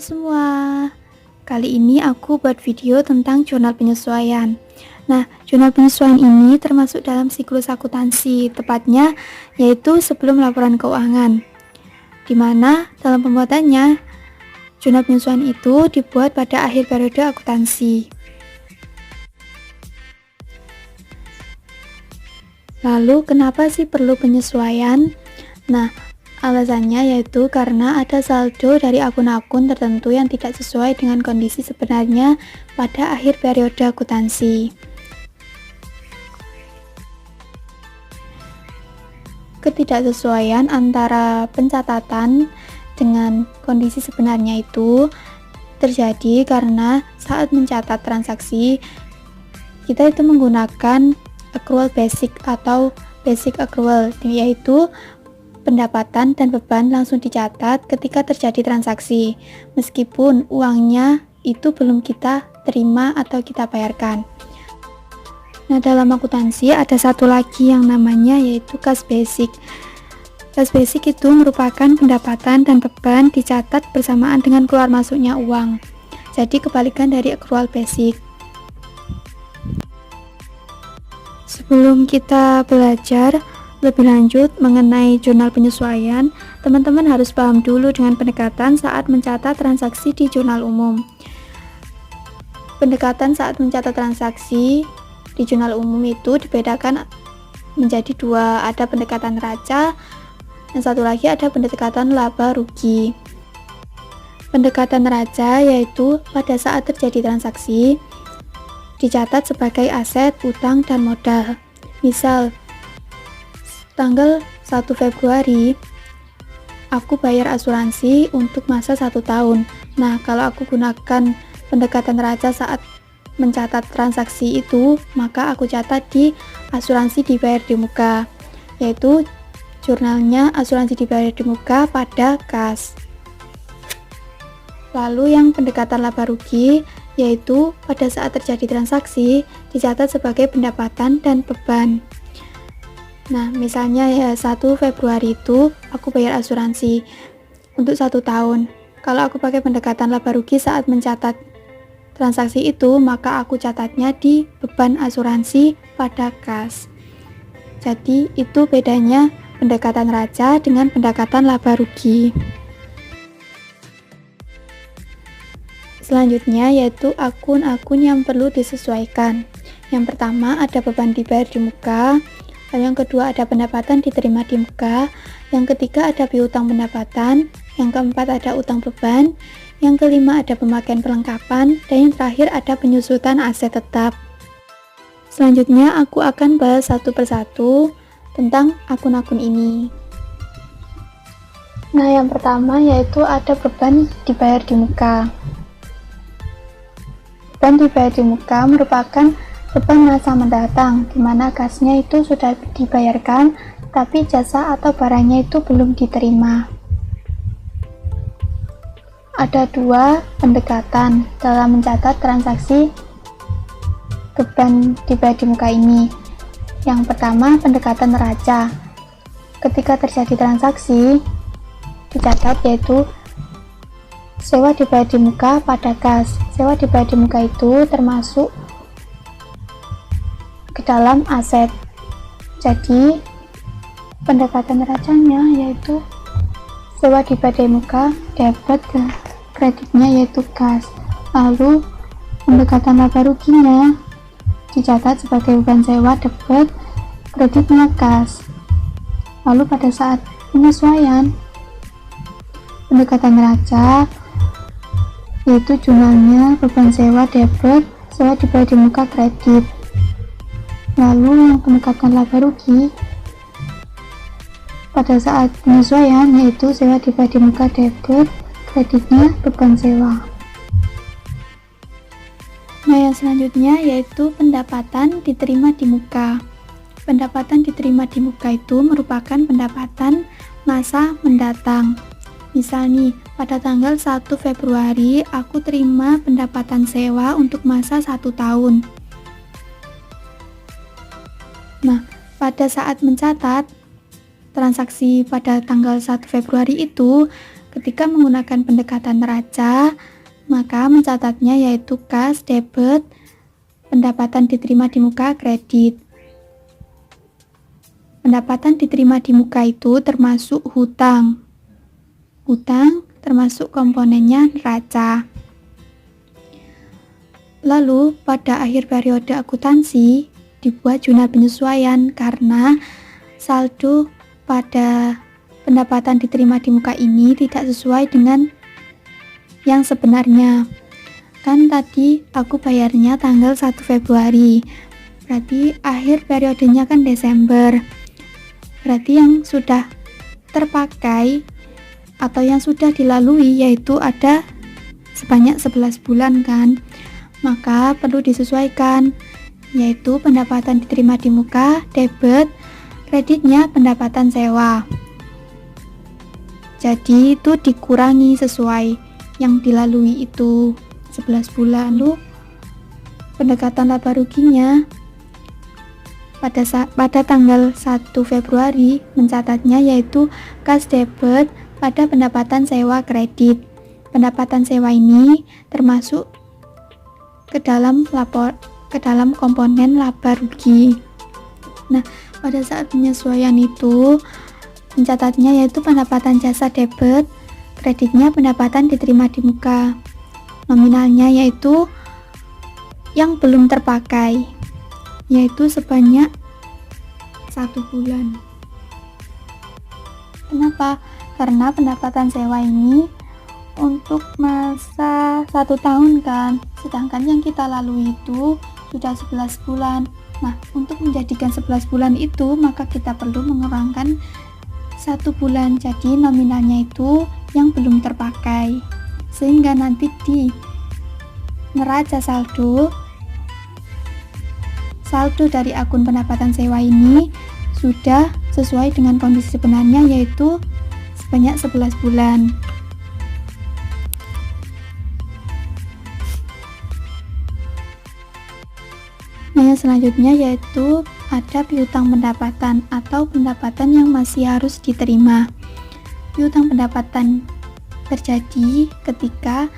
semua, kali ini aku buat video tentang jurnal penyesuaian. Nah, jurnal penyesuaian ini termasuk dalam siklus akuntansi, tepatnya yaitu sebelum laporan keuangan. Di mana dalam pembuatannya, jurnal penyesuaian itu dibuat pada akhir periode akuntansi. Lalu, kenapa sih perlu penyesuaian? Nah, alasannya yaitu karena ada saldo dari akun-akun tertentu yang tidak sesuai dengan kondisi sebenarnya pada akhir periode akuntansi. Ketidaksesuaian antara pencatatan dengan kondisi sebenarnya itu terjadi karena saat mencatat transaksi kita itu menggunakan accrual basic atau basic accrual, yaitu pendapatan dan beban langsung dicatat ketika terjadi transaksi, meskipun uangnya itu belum kita terima atau kita bayarkan. Nah, dalam akuntansi ada satu lagi yang namanya yaitu cash basic. Cash basic itu merupakan pendapatan dan beban dicatat bersamaan dengan keluar masuknya uang. Jadi kebalikan dari accrual basic. Sebelum kita belajar lebih lanjut mengenai jurnal penyesuaian, teman-teman harus paham dulu dengan pendekatan saat mencatat transaksi di jurnal umum. Pendekatan saat mencatat transaksi di jurnal umum itu dibedakan menjadi dua, ada pendekatan neraca, dan satu lagi ada pendekatan laba rugi. Pendekatan neraca yaitu pada saat terjadi transaksi dicatat sebagai aset, utang, dan modal. Misal, tanggal 1 Februari aku bayar asuransi untuk masa 1 tahun. Nah, kalau aku gunakan pendekatan neraca saat mencatat transaksi itu, maka aku catat di asuransi dibayar di muka, yaitu jurnalnya asuransi dibayar di muka pada kas. Lalu yang pendekatan laba rugi yaitu pada saat terjadi transaksi dicatat sebagai pendapatan dan beban. Nah, misalnya ya 1 Februari itu aku bayar asuransi untuk 1 tahun. Kalau aku pakai pendekatan laba rugi saat mencatat transaksi itu, maka aku catatnya di beban asuransi pada kas. Jadi itu bedanya pendekatan neraca dengan pendekatan laba rugi. Selanjutnya yaitu akun-akun yang perlu disesuaikan. Yang pertama ada beban dibayar di muka, lalu yang kedua ada pendapatan diterima di muka, yang ketiga ada piutang pendapatan, yang keempat ada utang beban, yang kelima ada pemakaian perlengkapan, dan yang terakhir ada penyusutan aset tetap. Selanjutnya aku akan bahas satu persatu tentang akun-akun ini. Nah, yang pertama yaitu ada beban dibayar di muka. Beban dibayar di muka merupakan beban masa mendatang, di mana kasnya itu sudah dibayarkan, tapi jasa atau barangnya itu belum diterima. Ada dua pendekatan dalam mencatat transaksi beban dibayar di muka ini. Yang pertama, pendekatan neraca. Ketika terjadi transaksi, dicatat yaitu sewa dibayar di muka pada kas. Sewa dibayar di muka itu termasuk ke dalam aset. Jadi pendekatan neracanya yaitu sewa dibayar di muka debit, ke kreditnya yaitu kas. Lalu pendekatan laba ruginya dicatat sebagai beban sewa debit, kreditnya kas. Lalu pada saat penyesuaian pendekatan neraca yaitu jurnalnya beban sewa debit, sewa dibayar di muka kredit. Lalu yang pendekatan laba rugi pada saat penyesuaian yaitu sewa dibayar di muka debit, kreditnya beban sewa. Nah, yang selanjutnya yaitu pendapatan diterima di muka. Pendapatan diterima di muka itu merupakan pendapatan masa mendatang. Misal nih, pada tanggal 1 Februari aku terima pendapatan sewa untuk masa 1 tahun. Nah, pada saat mencatat transaksi pada tanggal 1 Februari itu, Ketika menggunakan pendekatan neraca, maka mencatatnya yaitu kas, debit, pendapatan diterima di muka, kredit. Pendapatan diterima di muka itu termasuk hutang. Hutang termasuk komponennya neraca. Lalu pada akhir periode akuntansi dibuat jurnal penyesuaian karena saldo pada pendapatan diterima di muka ini tidak sesuai dengan yang sebenarnya. Kan tadi aku bayarnya tanggal 1 Februari. Berarti akhir periodenya kan Desember. Berarti yang sudah terpakai atau yang sudah dilalui yaitu ada sebanyak 11 bulan kan. Maka perlu disesuaikan, yaitu pendapatan diterima di muka, debit, kreditnya pendapatan sewa. Jadi itu dikurangi sesuai yang dilalui itu 11 bulan. Lalu pendekatan laba ruginya pada tanggal 1 Februari mencatatnya yaitu kas debit pada pendapatan sewa kredit. Pendapatan sewa ini termasuk ke dalam komponen laba rugi. Nah, pada saat penyesuaian itu mencatatnya yaitu pendapatan jasa debit, kreditnya pendapatan diterima di muka. Nominalnya yaitu yang belum terpakai, yaitu sebanyak 1 bulan. Kenapa? Karena pendapatan sewa ini untuk masa 1 tahun kan, sedangkan yang kita lalui itu sudah 11 bulan. Nah, untuk menjadikan 11 bulan itu maka kita perlu mengurangkan 1 bulan, jadi nominalnya itu yang belum terpakai, sehingga nanti di neraca saldo dari akun pendapatan sewa ini sudah sesuai dengan kondisi sebenarnya, yaitu sebanyak 11 bulan. Nah, yang selanjutnya yaitu ada piutang pendapatan atau pendapatan yang masih harus diterima. Piutang pendapatan terjadi ketika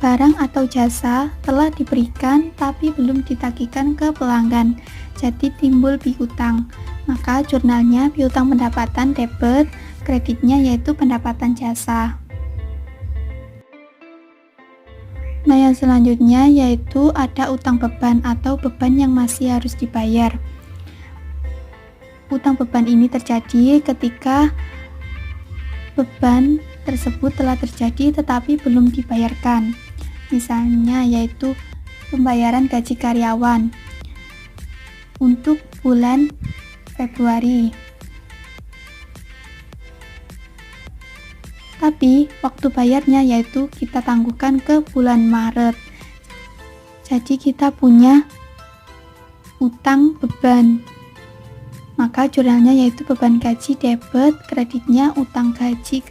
barang atau jasa telah diberikan tapi belum ditagihkan ke pelanggan, jadi timbul piutang. Maka jurnalnya piutang pendapatan debit, kreditnya yaitu pendapatan jasa. Nah, yang selanjutnya yaitu ada utang beban atau beban yang masih harus dibayar. Utang beban ini terjadi ketika beban tersebut telah terjadi tetapi belum dibayarkan. Misalnya yaitu pembayaran gaji karyawan untuk bulan Februari. Tapi waktu bayarnya yaitu kita tangguhkan ke bulan Maret. Jadi kita punya utang beban. Maka jurnalnya yaitu beban gaji debit, kreditnya utang gaji.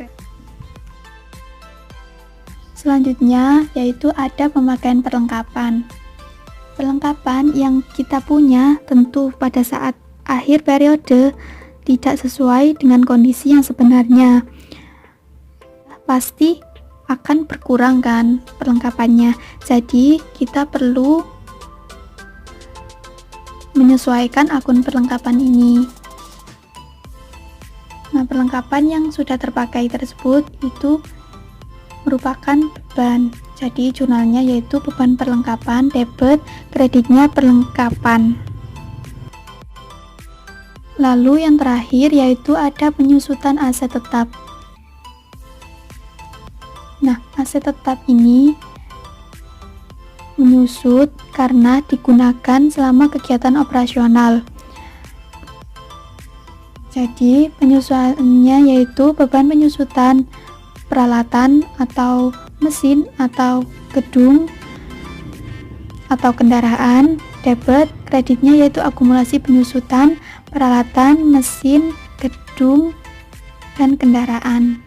Selanjutnya yaitu ada pemakaian perlengkapan. Perlengkapan yang kita punya tentu pada saat akhir periode tidak sesuai dengan kondisi yang sebenarnya. Pasti akan berkurang kan perlengkapannya. Jadi kita perlu menyesuaikan akun perlengkapan ini. Nah, perlengkapan yang sudah terpakai tersebut itu merupakan beban. Jadi jurnalnya yaitu beban perlengkapan, debit, kreditnya perlengkapan. Lalu yang terakhir yaitu ada penyusutan aset tetap. Nah, aset tetap ini menyusut karena digunakan selama kegiatan operasional. Jadi penyusutannya yaitu beban penyusutan peralatan atau mesin atau gedung atau kendaraan, debit, kreditnya yaitu akumulasi penyusutan peralatan, mesin, gedung, dan kendaraan.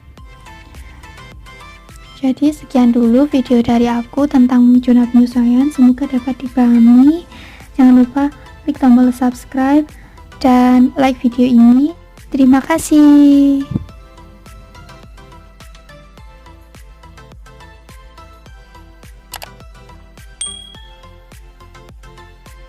Jadi sekian dulu video dari aku tentang jurnal penyesuaian, semoga dapat dipahami. Jangan lupa klik tombol subscribe dan like video ini. Terima kasih.